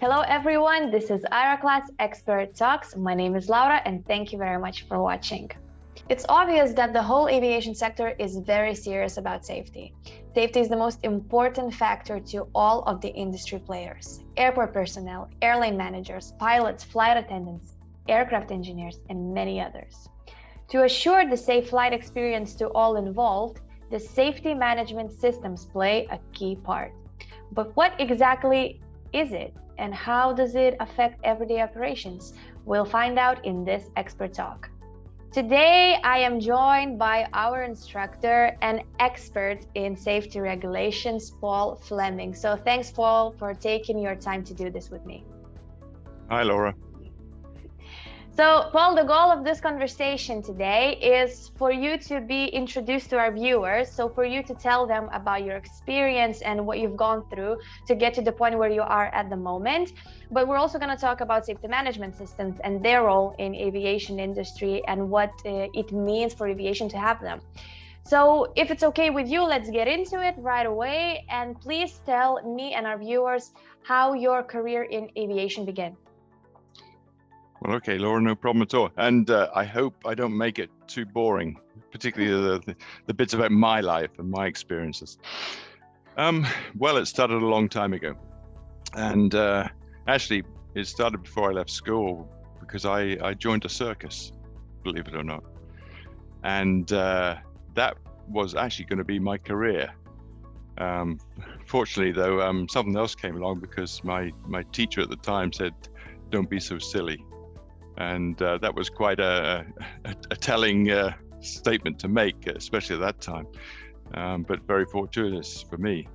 Hello everyone, this is Aeroclass Expert Talks. My name is Laura and thank you very much for watching. It's obvious that the whole aviation sector is very serious about safety. Safety is the most important factor to all of the industry players: airport personnel, airline managers, pilots, flight attendants, aircraft engineers, and many others. To assure the safe flight experience to all involved, the safety management systems play a key part. But what exactly is it, and how does it affect everyday operations? We'll find out in this expert talk. Today, I am joined by our instructor and expert in safety regulations, Paul Fleming. So thanks, Paul, for taking your time to do this with me. Hi, Laura. So, Paul, the goal of this conversation today is for you to be introduced to our viewers, so for you to tell them about your experience and what you've gone through to get to the point where you are at the moment. But we're also going to talk about safety management systems and their role in aviation industry and what it means for aviation to have them. So if it's okay with you, let's get into it right away. And please tell me and our viewers how your career in aviation began. Well, okay, Laura, no problem at all. And I hope I don't make it too boring, particularly the bits about my life and my experiences. Well, it started a long time ago. And actually, it started before I left school because I joined a circus, believe it or not. And that was actually going to be my career. Fortunately, though, something else came along because my teacher at the time said, "Don't be so silly." And that was quite a telling statement to make, especially at that time, but very fortuitous for me.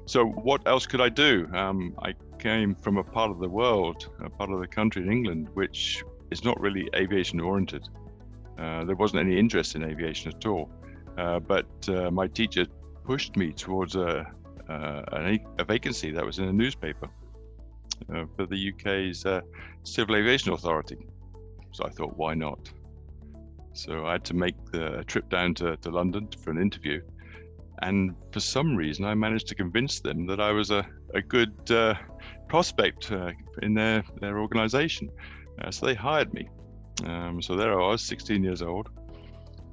So what else could I do? I came from a part of the world, a part of the country in England, which is not really aviation oriented. There wasn't any interest in aviation at all, but my teacher pushed me towards a vacancy that was in a newspaper. For the UK's Civil Aviation Authority. So I thought, why not? So I had to make the trip down to London for an interview. And for some reason, I managed to convince them that I was a good prospect in their organization. So they hired me. So there I was, 16 years old,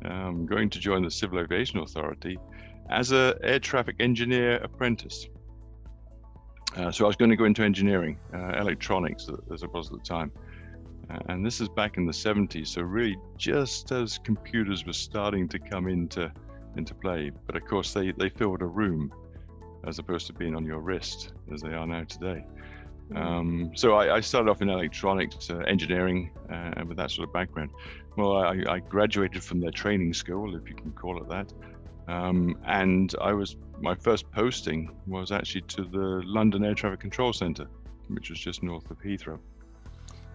going to join the Civil Aviation Authority as an air traffic engineer apprentice. So I was going to go into engineering, electronics, as it was at the time. And this is back in the 70s, so really just as computers were starting to come into play. But of course, they filled a room as opposed to being on your wrist, as they are now today. So I started off in electronics, engineering, and with that sort of background. Well, I graduated from their training school, if you can call it that. And my first posting was actually to the London Air Traffic Control Centre, which was just north of Heathrow.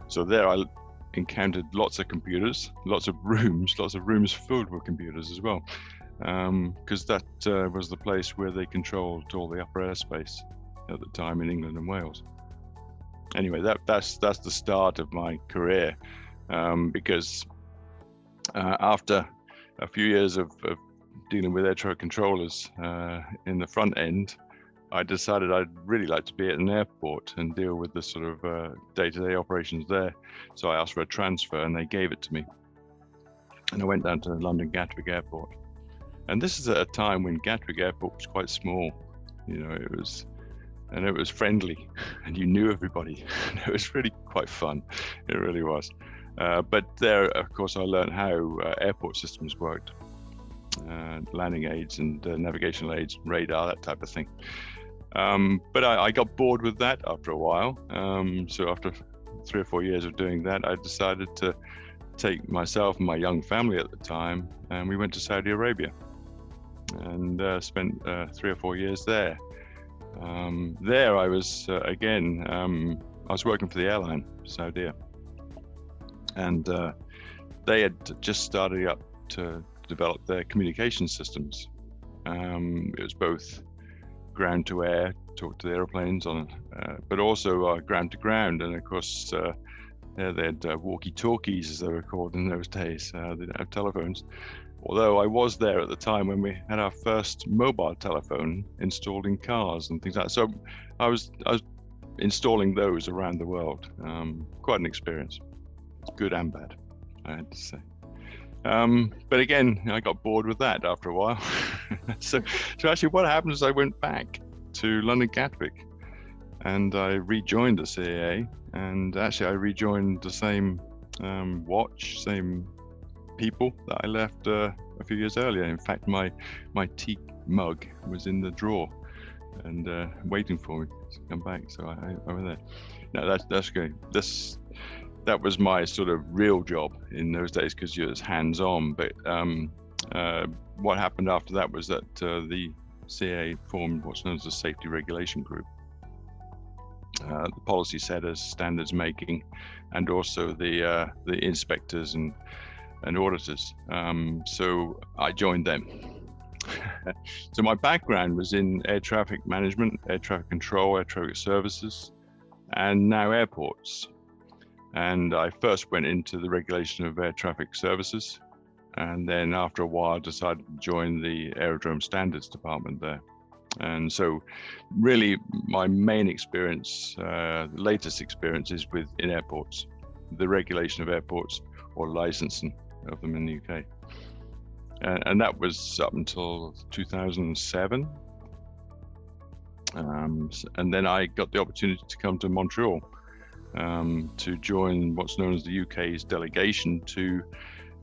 So there I encountered lots of computers, lots of rooms filled with computers as well, because that was the place where they controlled all the upper airspace at the time in England and Wales. Anyway, that's the start of my career, because after a few years of dealing with air traffic controllers in the front end, I decided I'd really like to be at an airport and deal with the sort of day-to-day operations there. So I asked for a transfer and they gave it to me. And I went down to London Gatwick Airport. And this is at a time when Gatwick Airport was quite small. You know, it was friendly and you knew everybody. It was really quite fun. It really was. But there, of course, I learned how airport systems worked. Landing aids and navigational aids, radar, that type of thing. But I got bored with that after a while. So after 3 or 4 years of doing that, I decided to take myself and my young family at the time, and we went to Saudi Arabia and spent 3 or 4 years there. There I was, again, I was working for the airline, Saudi, and they had just started up to develop their communication systems. It was both ground to air, talk to the airplanes on, but also ground to ground. And of course, they had walkie-talkies, as they were called in those days. They didn't have telephones. Although I was there at the time when we had our first mobile telephone installed in cars and things like that. So I was installing those around the world. Quite an experience, good and bad, I had to say. But again, I got bored with that after a while. so actually what happened is I went back to London Gatwick and I rejoined the CAA, and actually I rejoined the same watch, same people that I left a few years earlier. In fact, my tea mug was in the drawer and waiting for me to come back, so I went there. No, that's good. That was my sort of real job in those days, because you're hands-on. But what happened after that was that the CAA formed what's known as a safety regulation group. The policy setters, standards making, and also the inspectors and auditors. So I joined them. So my background was in air traffic management, air traffic control, air traffic services, and now airports. And I first went into the regulation of air traffic services, and then after a while decided to join the aerodrome standards department there. And so really my main experience, the latest experience, is in airports, the regulation of airports or licensing of them in the UK. And that was up until 2007. And then I got the opportunity to come to Montreal to join what's known as the UK's delegation to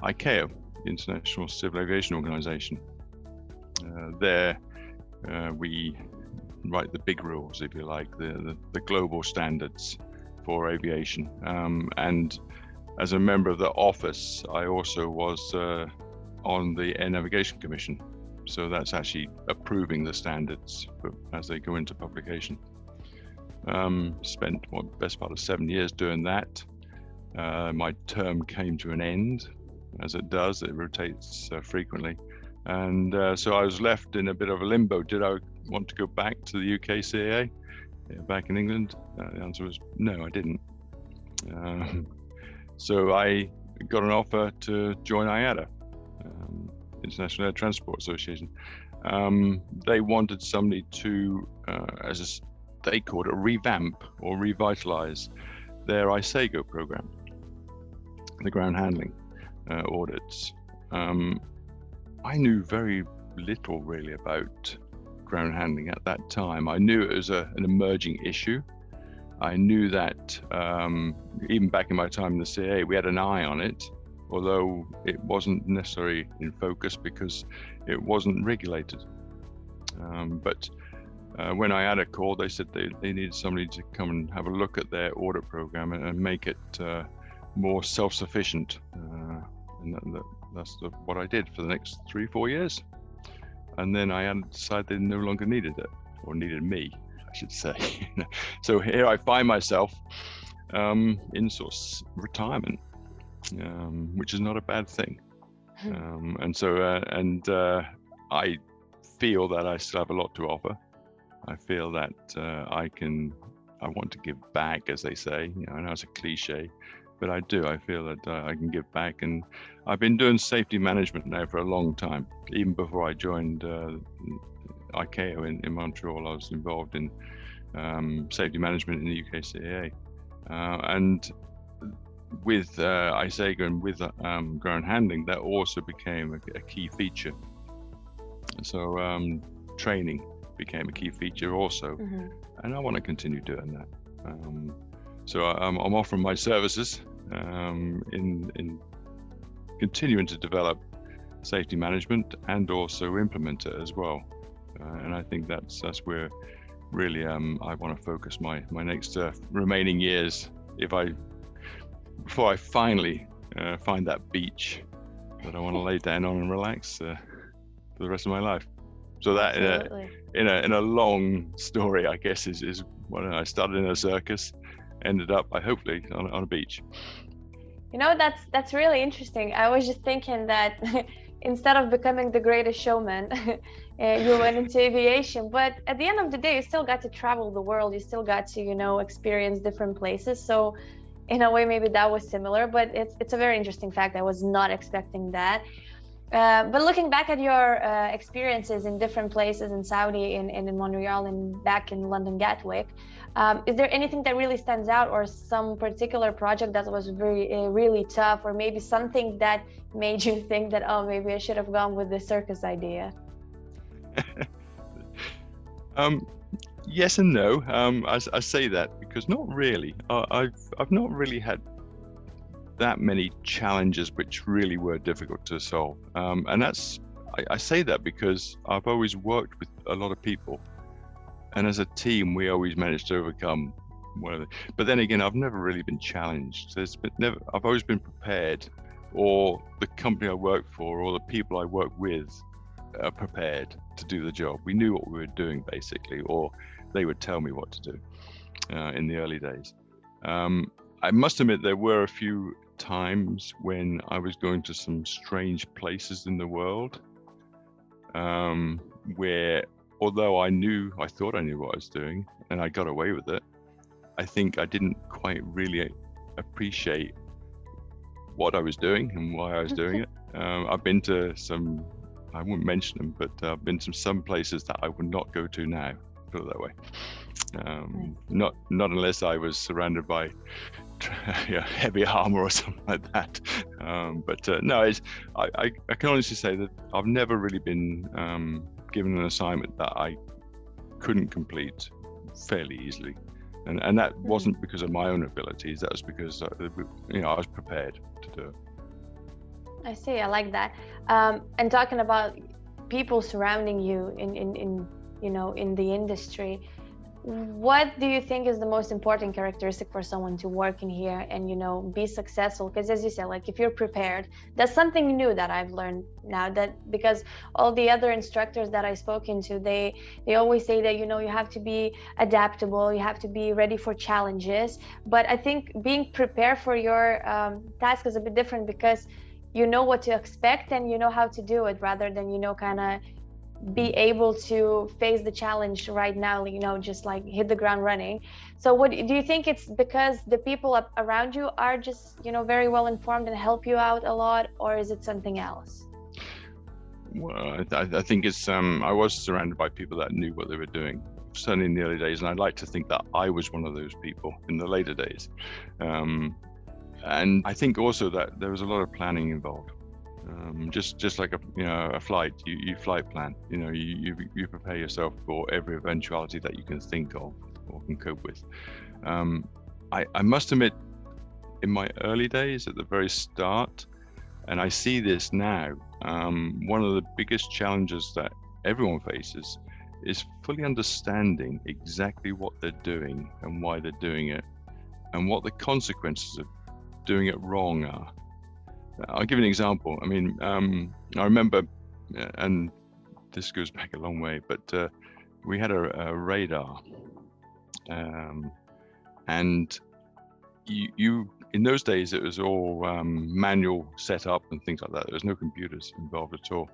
ICAO, the International Civil Aviation Organization. There we write the big rules, if you like, the global standards for aviation. And as a member of the office, I also was on the Air Navigation Commission. So that's actually approving the standards as they go into publication. Spent the best part of 7 years doing that. My term came to an end, as it does. It rotates frequently. And so I was left in a bit of a limbo. Did I want to go back to the UK CAA, back in England? The answer was no, I didn't. So I got an offer to join IATA, International Air Transport Association. They wanted somebody to, they called it, revamp or revitalize their ICAO program, the ground handling audits. I knew very little really about ground handling at that time. I knew it was an emerging issue. I knew that even back in my time in the CAA, we had an eye on it, although it wasn't necessarily in focus because it wasn't regulated. But when I had a call, they said they needed somebody to come and have a look at their audit program and make it more self-sufficient. And that's what I did for the next 3-4 years. And then I had decided they no longer needed it, or needed me, I should say. So here I find myself in sort of retirement, which is not a bad thing. And so I feel that I still have a lot to offer. I feel that I want to give back, as they say. I know it's a cliche, but I do. I feel that I can give back, and I've been doing safety management now for a long time. Even before I joined ICAO in Montreal, I was involved in safety management in the UK CAA, and with ICAO and with ground handling, that also became a key feature. So training became a key feature also, and I want to continue doing that. So I'm offering my services in continuing to develop safety management and also implement it as well. And I think that's where really I want to focus my next remaining years, before I finally find that beach that I want to lay down on and relax for the rest of my life. So that in a long story, I guess, is when I started in a circus, ended up hopefully on a beach. That's really interesting. I was just thinking that instead of becoming the greatest showman, you went into aviation, but at the end of the day, you still got to travel the world. You still got to, experience different places. So in a way, maybe that was similar, but it's a very interesting fact. I was not expecting that. But looking back at your experiences in different places in Saudi, in Montreal, and back in London Gatwick, is there anything that really stands out, or some particular project that was really tough, or maybe something that made you think that, oh, maybe I should have gone with the circus idea? Yes and no. I say that because not really. I've not really had that many challenges which really were difficult to solve, and I say that because I've always worked with a lot of people, and as a team we always managed to overcome one. But then again, I've never really been challenged. I've always been prepared, or the company I work for or the people I work with are prepared to do the job. We knew what we were doing basically, or they would tell me what to do in the early days. I must admit there were a few times when I was going to some strange places in the world, where although I thought I knew what I was doing and I got away with it, I think I didn't quite really appreciate what I was doing and why I was doing it. I've been to some, I won't mention them, but I've been to some places that I would not go to now, put it that way. Not unless I was surrounded by heavy armor or something like that. No, I can honestly say that I've never really been given an assignment that I couldn't complete fairly easily, and that wasn't because of my own abilities. That was because I was prepared to do it. I see. I like that. And talking about people surrounding you in the industry, what do you think is the most important characteristic for someone to work in here and be successful? Because as you said, like, if you're prepared, that's something new that I've learned now, that because all the other instructors that I've spoken to, they always say that you have to be adaptable, you have to be ready for challenges. But I think being prepared for your task is a bit different, because you know what to expect and you know how to do it, rather than kind of be able to face the challenge right now, just like hit the ground running. So what do you think? It's because the people around you are just very well informed and help you out a lot, or is it something else? Well, I think it's I was surrounded by people that knew what they were doing, certainly in the early days, and I'd like to think that I was one of those people in the later days. And I think also that there was a lot of planning involved. Just like a flight, you flight plan. You prepare yourself for every eventuality that you can think of or can cope with. I must admit, in my early days, at the very start, and I see this now, one of the biggest challenges that everyone faces is fully understanding exactly what they're doing and why they're doing it, and what the consequences of doing it wrong are. I'll give you an example. I mean, I remember, and this goes back a long way, but we had a radar, and you in those days it was all manual setup and things like that. There was no computers involved at all.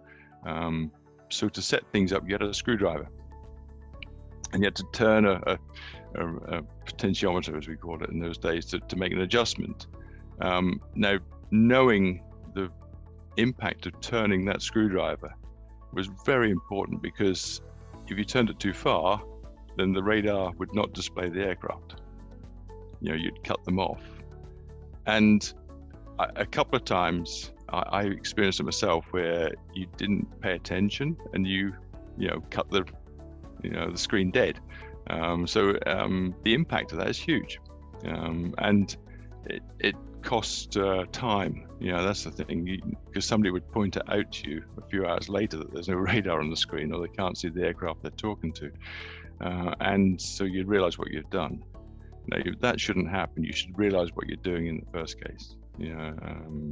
So to set things up, you had a screwdriver, and you had to turn a potentiometer, as we called it in those days, to make an adjustment. Now, knowing the impact of turning that screwdriver was very important, because if you turned it too far, then the radar would not display the aircraft. You'd cut them off. And a couple of times I experienced it myself, where you didn't pay attention and you cut the screen dead. So the impact of that is huge, and it cost time. That's the thing, because somebody would point it out to you a few hours later that there's no radar on the screen, or they can't see the aircraft they're talking to, and so you'd realize what you've done. Now, that shouldn't happen. You should realize what you're doing in the first case,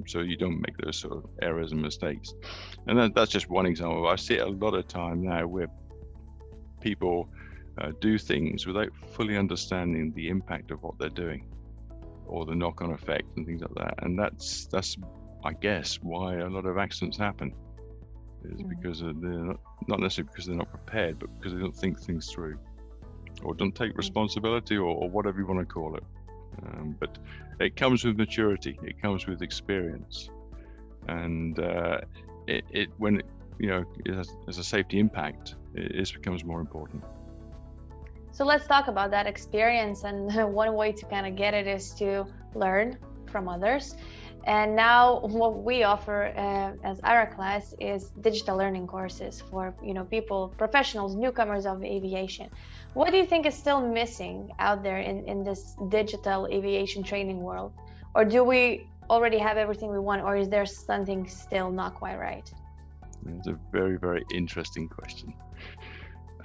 so you don't make those sort of errors and mistakes. And that's just one example. I see it a lot of time now, where people do things without fully understanding the impact of what they're doing, or the knock-on effect and things like that. And that's I guess why a lot of accidents happen, is because they're not necessarily because they're not prepared, but because they don't think things through, or don't take responsibility, or whatever you want to call it. But it comes with maturity, it comes with experience, and when it has a safety impact, it becomes more important. So let's talk about that experience, and one way to kind of get it is to learn from others. And now what we offer as Aeroclass is digital learning courses for people, professionals, newcomers of aviation. What do you think is still missing out there in this digital aviation training world? Or do we already have everything we want, or is there something still not quite right? It's a very, very interesting question.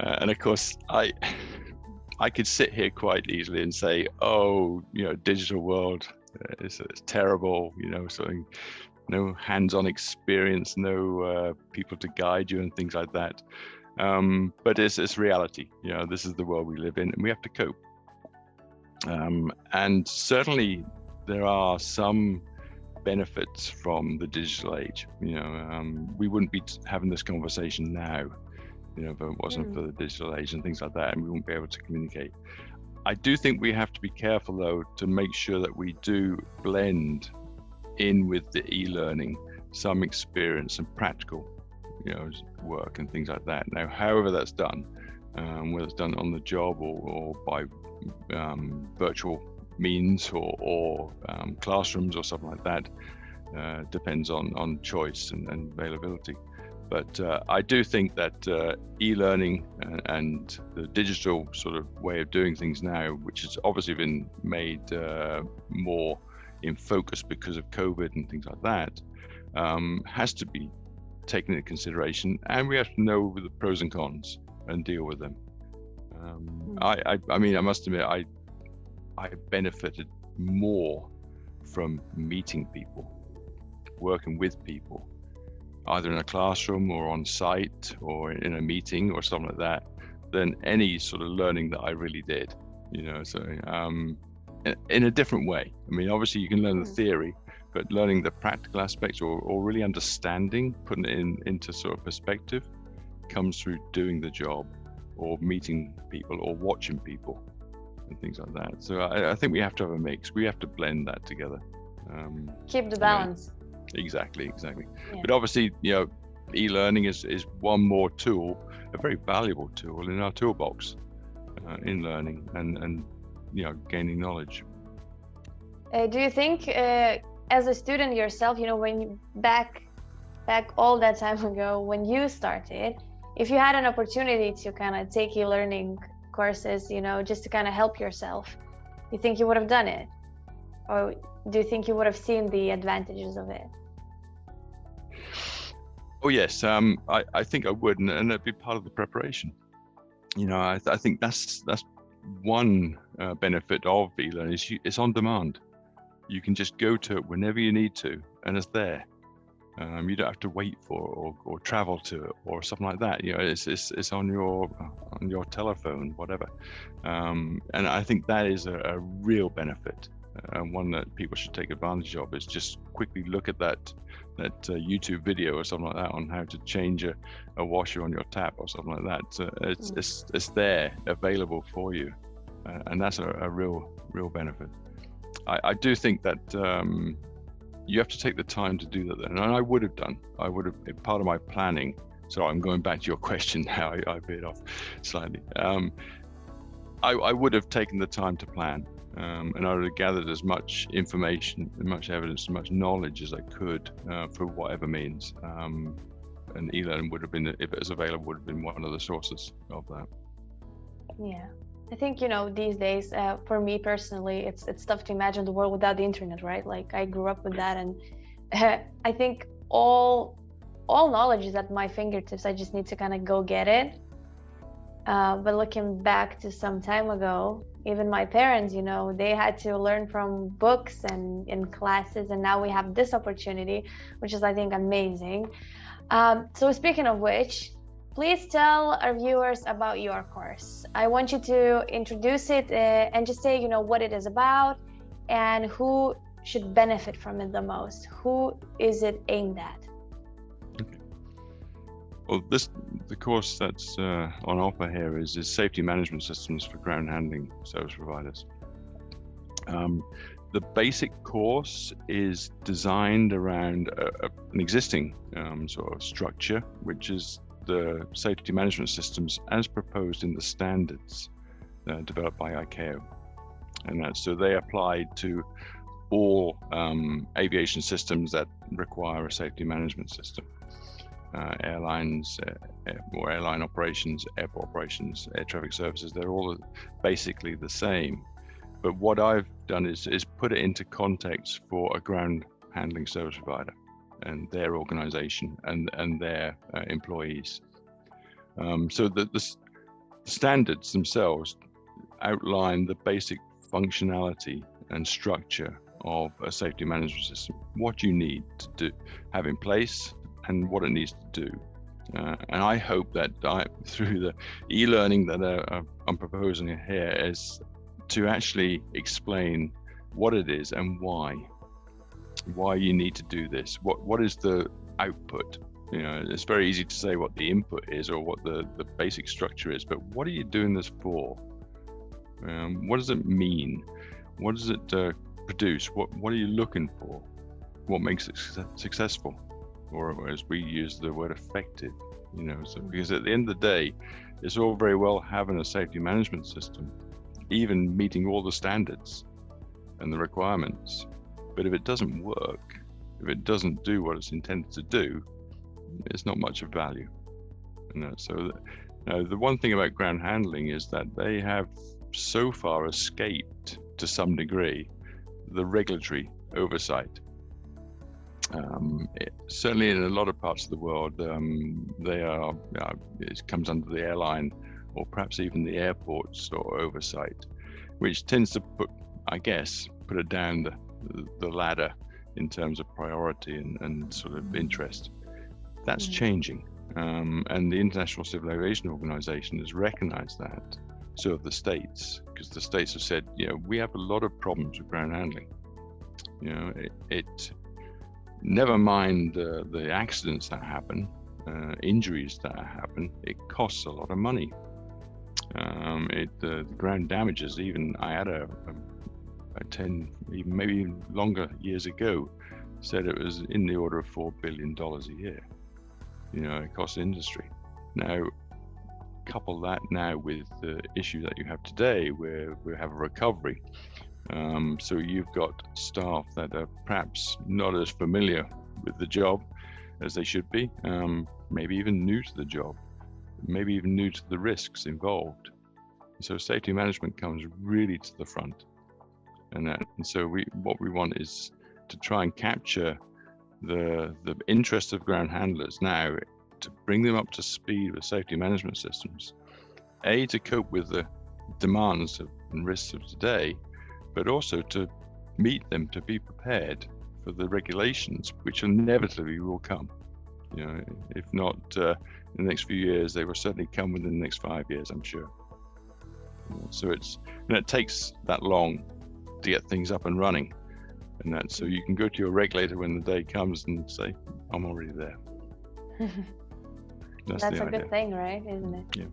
And of course, I could sit here quite easily and say, oh, digital world, it's terrible, something, no hands-on experience, no people to guide you and things like that. But it's reality. This is the world we live in, and we have to cope. And certainly there are some benefits from the digital age. We wouldn't be having this conversation now, if it wasn't for the digital age and things like that, and we wouldn't be able to communicate. I do think we have to be careful, though, to make sure that we do blend in with the e-learning some experience and practical, work and things like that. Now, however that's done, whether it's done on the job or by virtual means or classrooms or something like that, depends on choice and availability. But I do think that e-learning and the digital sort of way of doing things now, which has obviously been made more in focus because of COVID and things like that, has to be taken into consideration, and we have to know the pros and cons and deal with them. I mean, I must admit, I benefited more from meeting people, working with people, either in a classroom or on site or in a meeting or something like that, than any sort of learning that I really did, so in a different way. I mean, obviously you can learn the theory, but learning the practical aspects or really understanding, putting it into sort of perspective, comes through doing the job or meeting people or watching people and things like that. So I think we have to have a mix. We have to blend that together. Keep the balance. Exactly. Yeah. But obviously, e-learning is one more tool, a very valuable tool in our toolbox in learning and gaining knowledge. Do you think, as a student yourself, when you back all that time ago when you started, if you had an opportunity to kind of take e-learning courses, just to kind of help yourself, you think you would have done it? Or do you think you would have seen the advantages of it? Oh yes, I think I would, and that'd be part of the preparation. I think that's one benefit of e-learning is it's on demand. You can just go to it whenever you need to, and it's there. You don't have to wait for or travel to it or something like that. It's on your telephone, whatever. And I think that is a real benefit. One that people should take advantage of is just quickly look at that YouTube video or something like that on how to change a washer on your tap or something like that. So it's there, available for you, and that's a real benefit. I do think that you have to take the time to do that, and I would have done. I would have, part of my planning. So I'm going back to your question now. I veered off slightly. I would have taken the time to plan. And I would have gathered as much information, as much evidence, as much knowledge as I could for whatever means. And e-learning would have been, if it was available, would have been one of the sources of that. Yeah, I think these days, for me personally, it's tough to imagine the world without the internet, right? Like I grew up with that, and I think all knowledge is at my fingertips. I just need to kind of go get it. But looking back to some time ago, even my parents, they had to learn from books and in classes, and now we have this opportunity, which is, I think, amazing. So speaking of which, please tell our viewers about your course. I want you to introduce it and just say, what it is about and who should benefit from it the most. Who is it aimed at? Okay. Well, the course that's on offer here is Safety Management Systems for Ground Handling Service Providers. The basic course is designed around an existing sort of structure, which is the safety management systems as proposed in the standards developed by ICAO. And so they apply to all aviation systems that require a safety management system. Airlines, or airline operations, airport operations, air traffic services, they're all basically the same. But what I've done is put it into context for a ground handling service provider and their organization and their employees. So the standards themselves outline the basic functionality and structure of a safety management system, what you need to have in place and what it needs to do. And I hope that through the e-learning that I'm proposing here is to actually explain what it is and why you need to do this. What is the output? You know, it's very easy to say what the input is or what the basic structure is, but what are you doing this for? What does it mean? What does it produce? What are you looking for? What makes it successful? Or as we use the word effective, you know, so because at the end of the day, it's all very well having a safety management system, even meeting all the standards and the requirements. But if it doesn't work, if it doesn't do what it's intended to do, it's not much of value. So the one thing about ground handling is that they have so far escaped to some degree the regulatory oversight. Certainly in a lot of parts of the world, it comes under the airline or perhaps even the airports or oversight, which tends to put it down the ladder in terms of priority and sort of interest. That's changing, and the International Civil Aviation Organization has recognized that. So have the states, because the states have said, you know, we have a lot of problems with ground handling. You know, it never mind the accidents that happen, injuries that happen, it costs a lot of money. The ground damages, even I had a 10, even maybe longer years ago, said it was in the order of $4 billion a year, you know, across the industry. Now, couple that now with the issue that you have today, where we have a recovery. So you've got staff that are perhaps not as familiar with the job as they should be, maybe even new to the job, maybe even new to the risks involved. So safety management comes really to the front. And so what we want is to try and capture the interest of ground handlers now, to bring them up to speed with safety management systems, to cope with the demands and risks of today, but also to meet them, to be prepared for the regulations which inevitably will come. You know, if not in the next few years, they will certainly come within the next 5 years, I'm sure. So it takes that long to get things up and running, and so you can go to your regulator when the day comes and say, I'm already there. That's a idea. Good thing, right? Isn't it? Yeah.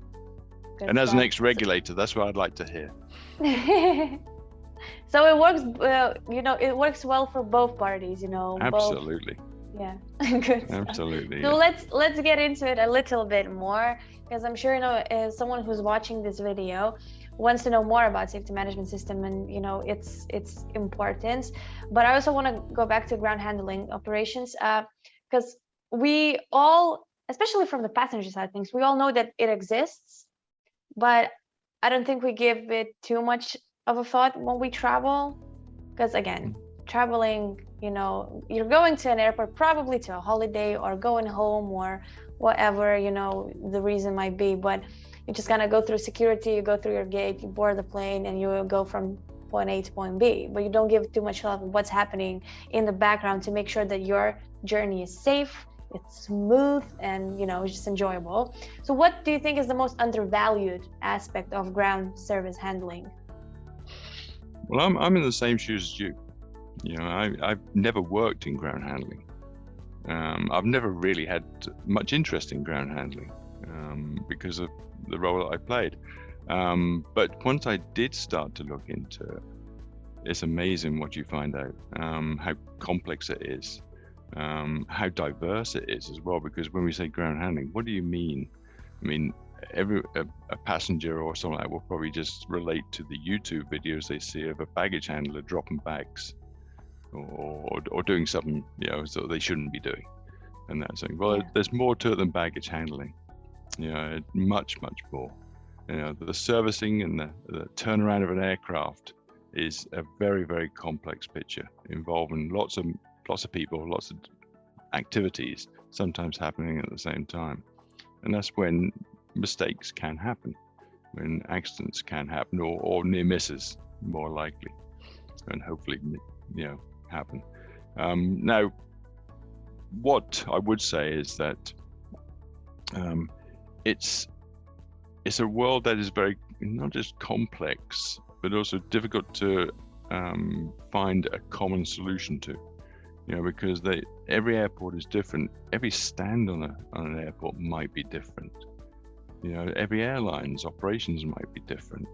Good and stuff. As an ex-regulator, that's what I'd like to hear. So it works, it works well for both parties, you know. Absolutely. Both. Yeah. Good. Absolutely. So let's get into it a little bit more, because I'm sure, as someone who's watching this video wants to know more about safety management system and, its importance. But I also want to go back to ground handling operations, because we all, especially from the passenger side of things, we all know that it exists, but I don't think we give it too much of a thought when we travel. Because again, traveling, you're going to an airport, probably to a holiday or going home or whatever, the reason might be, but you just kind of go through security, you go through your gate, you board the plane, and you go from point A to point B, but you don't give too much thought of what's happening in the background to make sure that your journey is safe, it's smooth, and it's just enjoyable. So what do you think is the most undervalued aspect of ground service handling? Well, I'm in the same shoes as you. I've never worked in ground handling. I've never really had much interest in ground handling because of the role that I played. But once I did start to look into it, it's amazing what you find out, how complex it is, how diverse it is as well. Because when we say ground handling, what do you mean? I mean, a passenger or something like that will probably just relate to the YouTube videos they see of a baggage handler dropping bags or doing something, you know, so they shouldn't be doing. And that's saying, well, there's more to it than baggage handling, you know, much more. You know, the servicing and the turnaround of an aircraft is a very, very complex picture involving lots of people, lots of activities, sometimes happening at the same time. And that's when mistakes can happen, when accidents can happen, or near misses, more likely, and hopefully, you know, happen. Now, what I would say is that it's a world that is very, not just complex, but also difficult to find a common solution to. You know, because every airport is different. Every stand on an airport might be different. You know, every airline's operations might be different.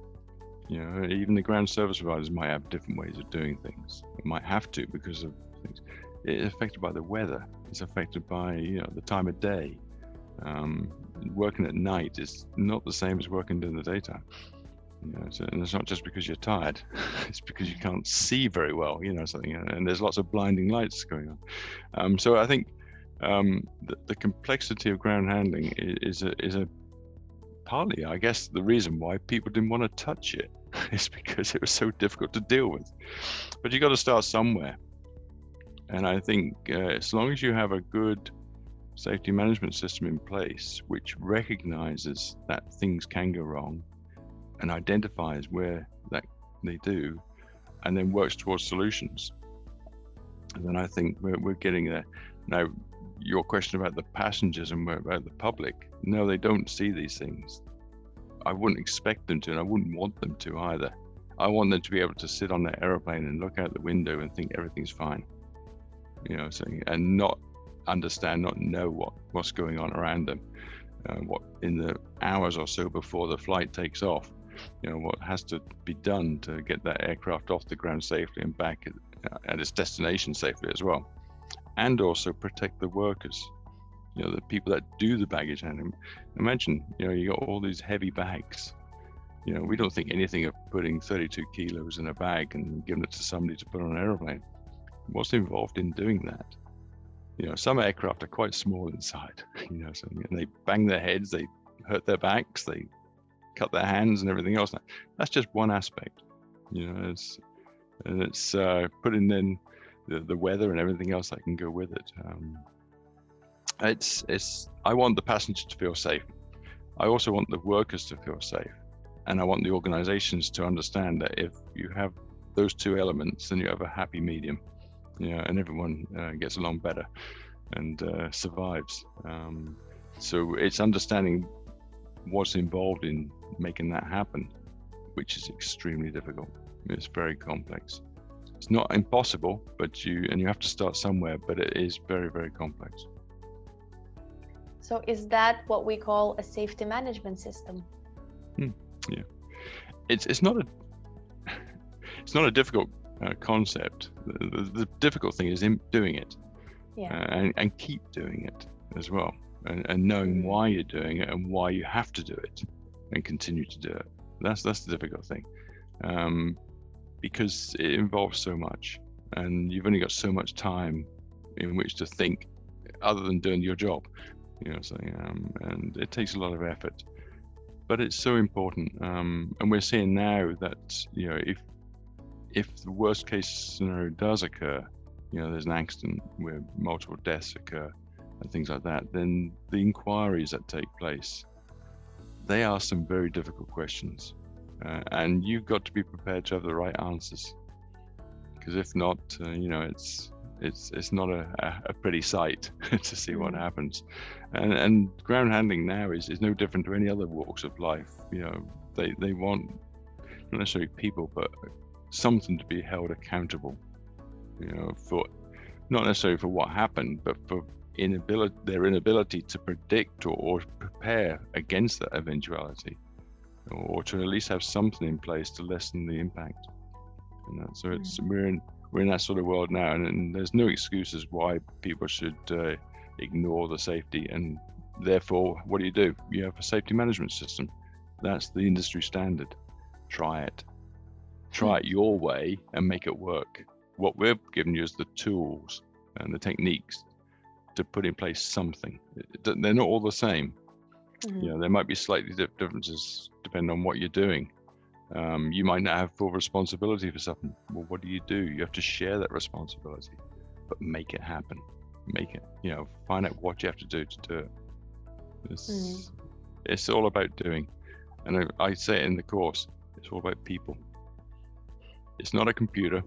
You know, even the ground service providers might have different ways of doing things. It might have to because of things. It's affected by the weather. It's affected by, you know, the time of day. Working at night is not the same as working during the daytime. You know, and it's not just because you're tired, it's because you can't see very well, you know, something, and there's lots of blinding lights going on. So I think the complexity of ground handling is a partly, I guess, the reason why people didn't want to touch it is because it was so difficult to deal with. But you got to start somewhere. And I think as long as you have a good safety management system in place, which recognizes that things can go wrong, and identifies where that they do, and then works towards solutions, and then I think we're getting there. Now, your question about the passengers and about the public, no, they don't see these things. I wouldn't expect them to, and I wouldn't want them to either. I want them to be able to sit on their aeroplane and look out the window and think everything's fine, you know, and not understand, not know what's going on around them, what in the hours or so before the flight takes off, you know, what has to be done to get that aircraft off the ground safely and back at its destination safely as well, and also protect the workers, you know, the people that do the baggage handling. Imagine, you know, you got all these heavy bags. You know, we don't think anything of putting 32 kilos in a bag and giving it to somebody to put on an aeroplane. What's involved in doing that? You know, some aircraft are quite small inside, you know, so, and they bang their heads, they hurt their backs, they cut their hands and everything else. That's just one aspect, you know, it's putting in the weather and everything else that can go with it. I want the passenger to feel safe. I also want the workers to feel safe. And I want the organizations to understand that if you have those two elements, then you have a happy medium, you know, and everyone gets along better and survives. So it's understanding what's involved in making that happen, which is extremely difficult. It's very complex. It's not impossible, but you have to start somewhere, but it is very, very complex. So is that what we call a safety management system? Yeah, it's not a difficult concept. The difficult thing is in doing it, and keep doing it as well, and knowing why you're doing it and why you have to do it, and continue to do it. That's the difficult thing, because it involves so much, and you've only got so much time in which to think, other than doing your job, you know. So, and it takes a lot of effort. But it's so important, and we're seeing now that, you know, if the worst case scenario does occur, you know, there's an accident where multiple deaths occur and things like that, then the inquiries that take place, they ask some very difficult questions, and you've got to be prepared to have the right answers, because if not, you know, it's not a pretty sight to see what happens. And ground handling now is no different to any other walks of life. You know, they want not necessarily people, but something to be held accountable, you know, for not necessarily for what happened, but for their inability to predict or prepare against that eventuality, or to at least have something in place to lessen the impact. So we're in that sort of world now, and there's no excuses why people should ignore the safety. And therefore, what do? You have a safety management system. That's the industry standard. Try it your way and make it work. What we're giving you is the tools and the techniques to put in place something. They're not all the same. There might be slightly differences depending on what you're doing. You might not have full responsibility for something. Well, what do? You have to share that responsibility, but make it happen. Make it, find out what you have to do it. It's all about doing. And I say it in the course, it's all about people. It's not a computer.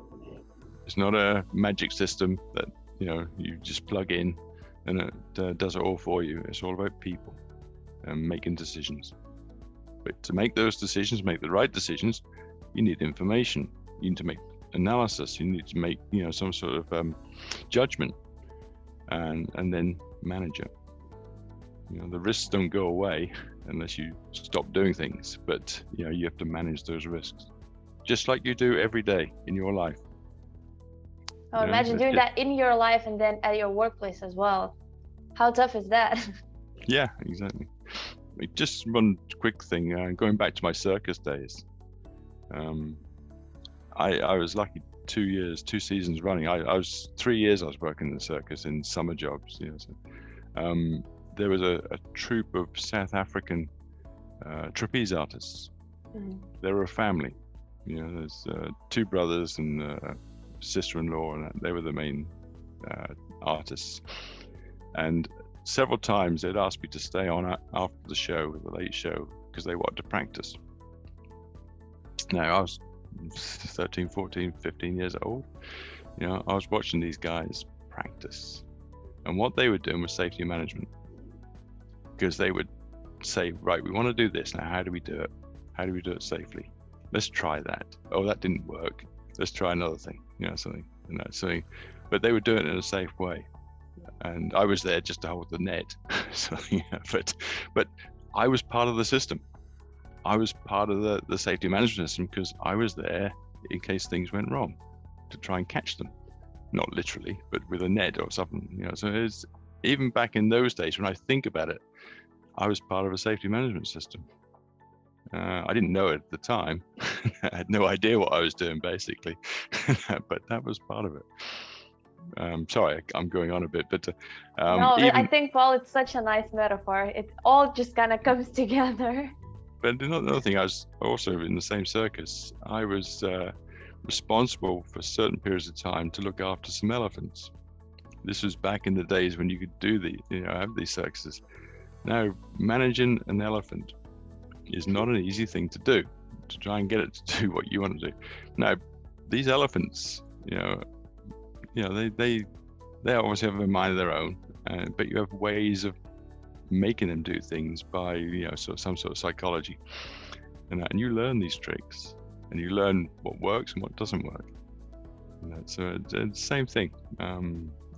It's not a magic system that, you just plug in and it does it all for you. It's all about people and making decisions. But to make those decisions, make the right decisions, you need information. You need to make analysis. You need to make, some sort of judgment, and then manage it. The risks don't go away unless you stop doing things, but you have to manage those risks, just like you do every day in your life. Oh, imagine doing that in your life and then at your workplace as well. How tough is that? Yeah, exactly. Just one quick thing, going back to my circus days. I was lucky 2 seasons running. I was 3 years I was working in the circus in summer jobs. There was a troupe of South African trapeze artists. They were a family. There's 2 brothers and a sister-in-law, and they were the main artists. And several times they'd asked me to stay on after the show, the late show, because they wanted to practice. Now, I was 13, 14, 15 years old. I was watching these guys practice. And what they were doing was safety management. Because they would say, right, we want to do this. Now, how do we do it? How do we do it safely? Let's try that. Oh, that didn't work. Let's try another thing, something. But they would do it in a safe way. And I was there just to hold the net. But I was part of the system. I was part of the safety management system because I was there in case things went wrong, to try and catch them. Not literally, but with a net or something. So it's, even back in those days, when I think about it, I was part of a safety management system. I didn't know it at the time. I had no idea what I was doing, basically. But that was part of it. Sorry, I'm going on a bit, but no, I think, Paul, it's such a nice metaphor. It all just kind of comes together. But another thing, I was also in the same circus. I was responsible for certain periods of time to look after some elephants. This was back in the days when you could do have these circuses. Now, managing an elephant is not an easy thing to do, to try and get it to do what you want to do. Now, these elephants, they obviously have a mind of their own, but you have ways of making them do things by, some sort of psychology. And you learn these tricks, and you learn what works and what doesn't work. So it's the same thing.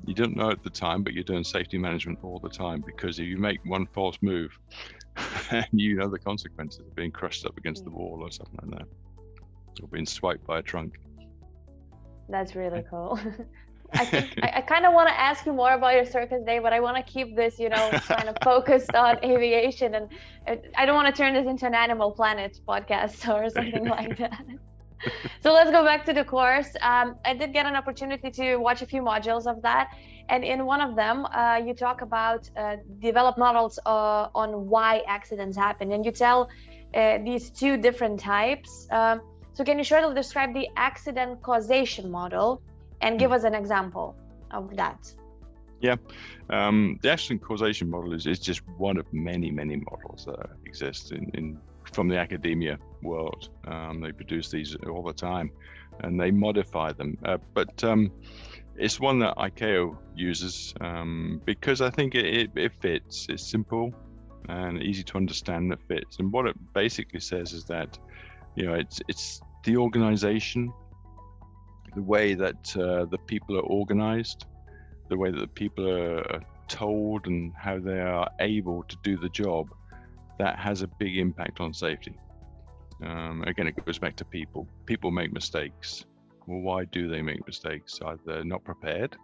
You don't know at the time, but you're doing safety management all the time, because if you make one false move, and the consequences of being crushed up against the wall or something like that, or being swiped by a trunk. That's really cool. I think I kind of want to ask you more about your circus day, but I want to keep this, kind of focused on aviation, and I don't want to turn this into an Animal Planet podcast or something like that. So let's go back to the course. I did get an opportunity to watch a few modules of that. And in one of them, you talk about develop models on why accidents happen. And you tell these 2 different types. So can you shortly describe the accident causation model and give us an example of that? Yeah, the accident causation model is just one of many, many models that exist from the academia world. They produce these all the time, and they modify them. But it's one that ICAO uses because I think it fits. It's simple and easy to understand. That fits. And what it basically says is that it's the organization, the way that the people are organized, the way that the people are told, and how they are able to do the job, that has a big impact on safety. Again, it goes back to people. People make mistakes. Well, why do they make mistakes? Either not prepared,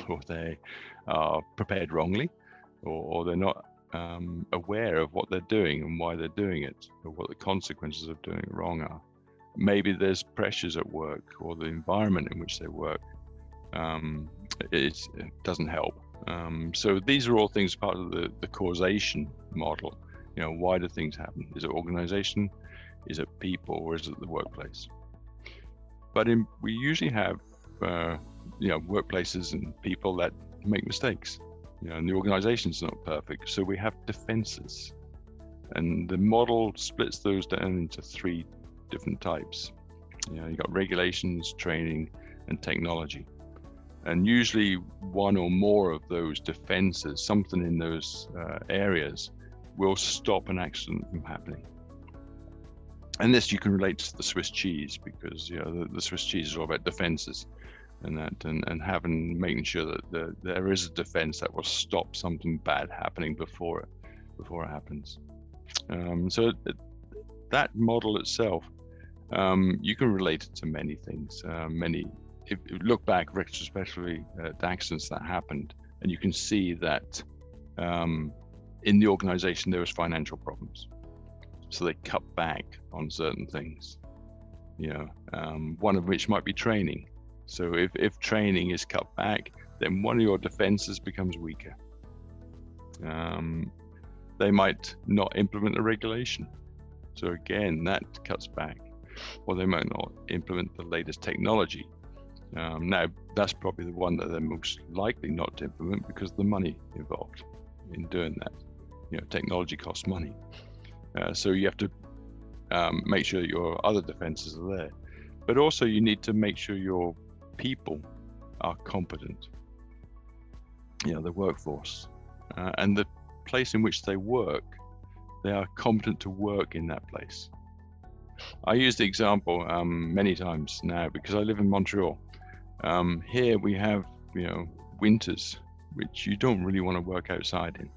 or they are prepared wrongly, or they're not aware of what they're doing and why they're doing it, or what the consequences of doing it wrong are. Maybe there's pressures at work, or the environment in which they work it doesn't help. So these are all things part of the causation model. Why do things happen? Is it organization? Is it people? Or is it the workplace? But we usually have workplaces and people that make mistakes. And the organization's not perfect, so we have defenses. And the model splits those down into 3 different types. You've got regulations, training, and technology. And usually one or more of those defenses, something in those areas, will stop an accident from happening. And this you can relate to the Swiss cheese, because the Swiss cheese is all about defenses, and making sure that there is a defense that will stop something bad happening before it happens. So that model itself, you can relate it to many things. If you look back retrospectively at accidents that happened, and you can see that in the organization there was financial problems, so they cut back on certain things. One of which might be training. So if training is cut back, then one of your defenses becomes weaker. They might not implement a regulation, so again that cuts back. Or they might not implement the latest technology. Now that's probably the one that they're most likely not to implement, because of the money involved in doing that. Technology costs money, so you have to make sure that your other defenses are there. But also you need to make sure your people are competent, the workforce, and the place in which they work, they are competent to work in that place. I use the example many times now because I live in Montreal. Here we have, winters which you don't really want to work outside in,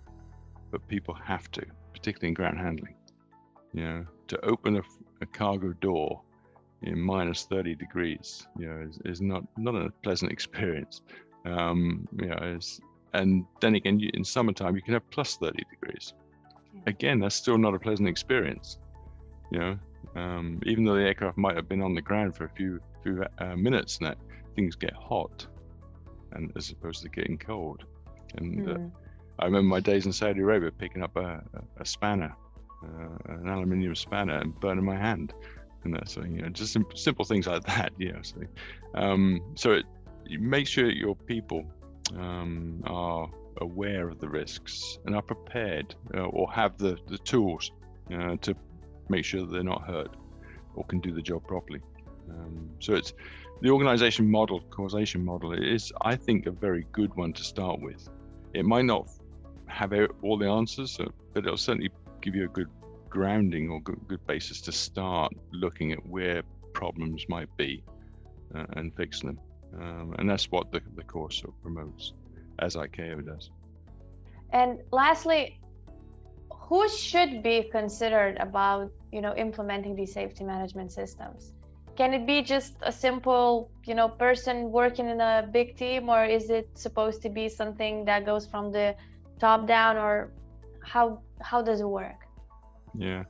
but people have to, particularly in ground handling. To open a cargo door in minus 30 degrees, is not a pleasant experience. And then again, in summertime you can have plus 30 degrees. Again, that's still not a pleasant experience. Even though the aircraft might have been on the ground for a few minutes, and that things get hot, and as opposed to getting cold. And I remember my days in Saudi Arabia picking up a spanner, an aluminium spanner, and burning my hand, and that sort of, just simple things like that. So you make sure that your people are aware of the risks and are prepared, or have the tools to make sure that they're not hurt or can do the job properly. So it's the organization model, causation model, is, I think, a very good one to start with. It might not have all the answers, but it'll certainly give you a good grounding or good basis to start looking at where problems might be and fixing them. And that's what the course sort of promotes, as ICAO does. And lastly, who should be considered about implementing these safety management systems? Can it be just a simple person working in a big team, or is it supposed to be something that goes from the top down, or how does it work? Yeah,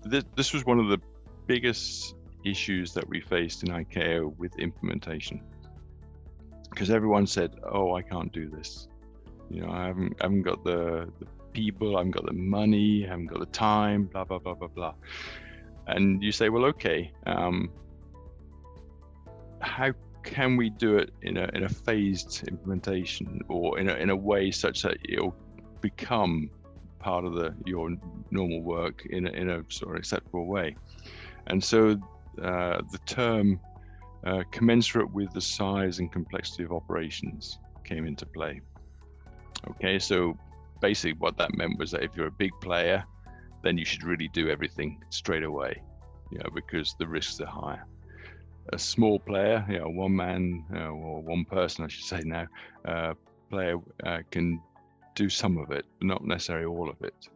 this was one of the biggest issues that we faced in ICAO with implementation, because everyone said, "Oh, I can't do this. I haven't got the people, I haven't got the money, I haven't got the time, blah blah blah blah blah." And you say, well, okay, how can we do it in a phased implementation, or in a way such that it'll become part of your normal work in a sort of acceptable way? And so the term commensurate with the size and complexity of operations came into play. Okay, so basically what that meant was that if you're a big player, then you should really do everything straight away, because the risks are higher. A small player, one man or one person, I should say now, player can do some of it, but not necessarily all of it.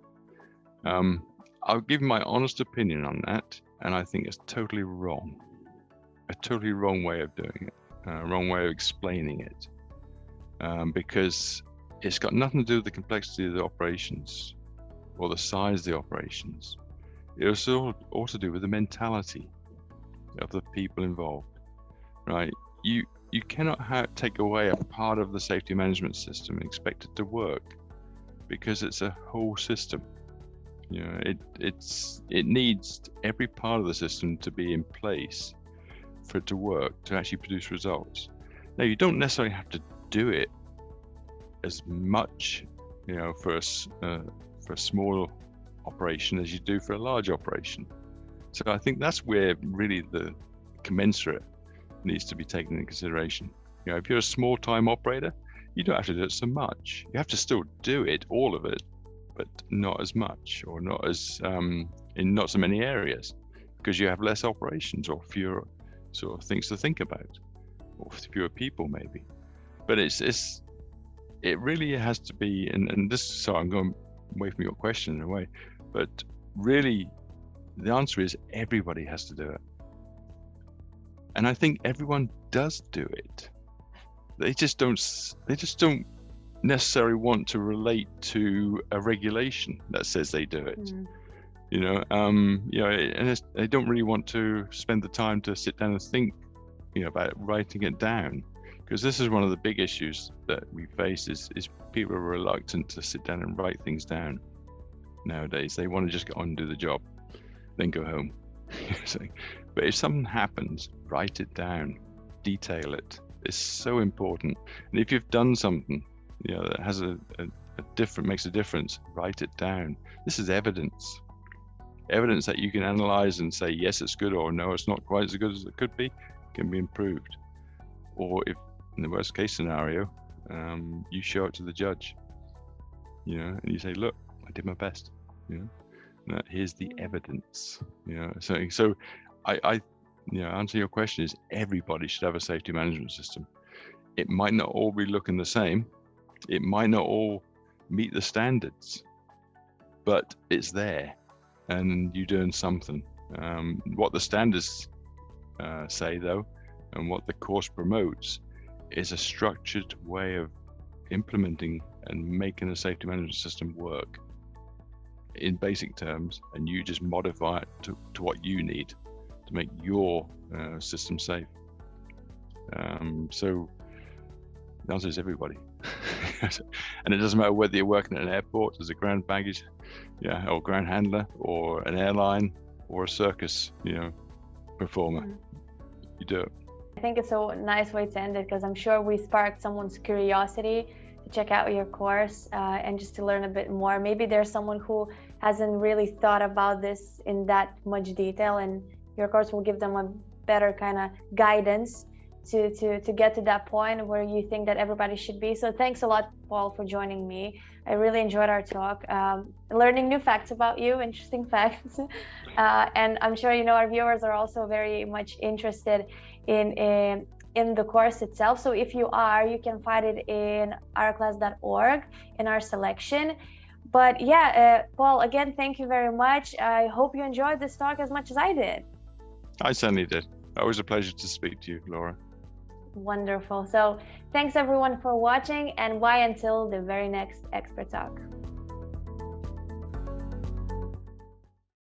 I'll give my honest opinion on that, and I think it's totally wrong. a totally wrong way of doing it, a wrong way of explaining it, because it's got nothing to do with the complexity of the operations or the size of the operations. It was all to do with the mentality of the people involved, right? You cannot take away a part of the safety management system and expect it to work, because it's a whole system. You know, it needs every part of the system to be in place for it to work, to actually produce results. Now, you don't necessarily have to do it as much, you know, for a small operation as you do for a large operation. So I think that's where really the commensurate needs to be taken into consideration. You know, if you're a small time operator, you don't have to do it so much. You have to still do it, all of it, but not as much, or not as in not so many areas, because you have less operations or fewer sort of things to think about, or fewer people maybe. But it really has to be, and this, so I'm going away from your question in a way, but really the answer is everybody has to do it. And I think everyone does do it. They just don't necessarily want to relate to a regulation that says they do it. You know, and they don't really want to spend the time to sit down and think, you know, about writing it down, because this is one of the big issues that we face is people are reluctant to sit down and write things down nowadays. They want to just get on and do the job, then go home. But if something happens, write it down, detail it. It's so important. And if you've done something, you know, that has makes a difference, write it down. This is evidence that you can analyze and say, yes, it's good, or no, it's not quite as good as it could be, can be improved. Or if in the worst case scenario, you show it to the judge, you know, and you say, look, I did my best, you know, and here's the evidence, you know. So I you know, answer your question is everybody should have a safety management system. It might not all be looking the same. It might not all meet the standards, but it's there, and you're doing something. What the standards say, though, and what the course promotes is a structured way of implementing and making a safety management system work in basic terms, and you just modify it to what you need to make your system safe. So the answer is everybody. And it doesn't matter whether you're working at an airport as a ground baggage, or ground handler, or an airline, or a circus, you know, performer. You do it. I think it's a nice way to end it, because I'm sure we sparked someone's curiosity to check out your course and just to learn a bit more. Maybe there's someone who hasn't really thought about this in that much detail, and your course will give them a better kind of guidance to get to that point where you think that everybody should be. So thanks a lot, Paul, for joining me. I really enjoyed our talk, learning new facts about you, interesting facts. And I'm sure, you know, our viewers are also very much interested in the course itself. So if you are, you can find it in aeroclass.org in our selection. But yeah, Paul, again, thank you very much. I hope you enjoyed this talk as much as I did. I certainly did. Always a pleasure to speak to you, Laura. Wonderful. So thanks everyone for watching, and bye until the very next Expert Talk.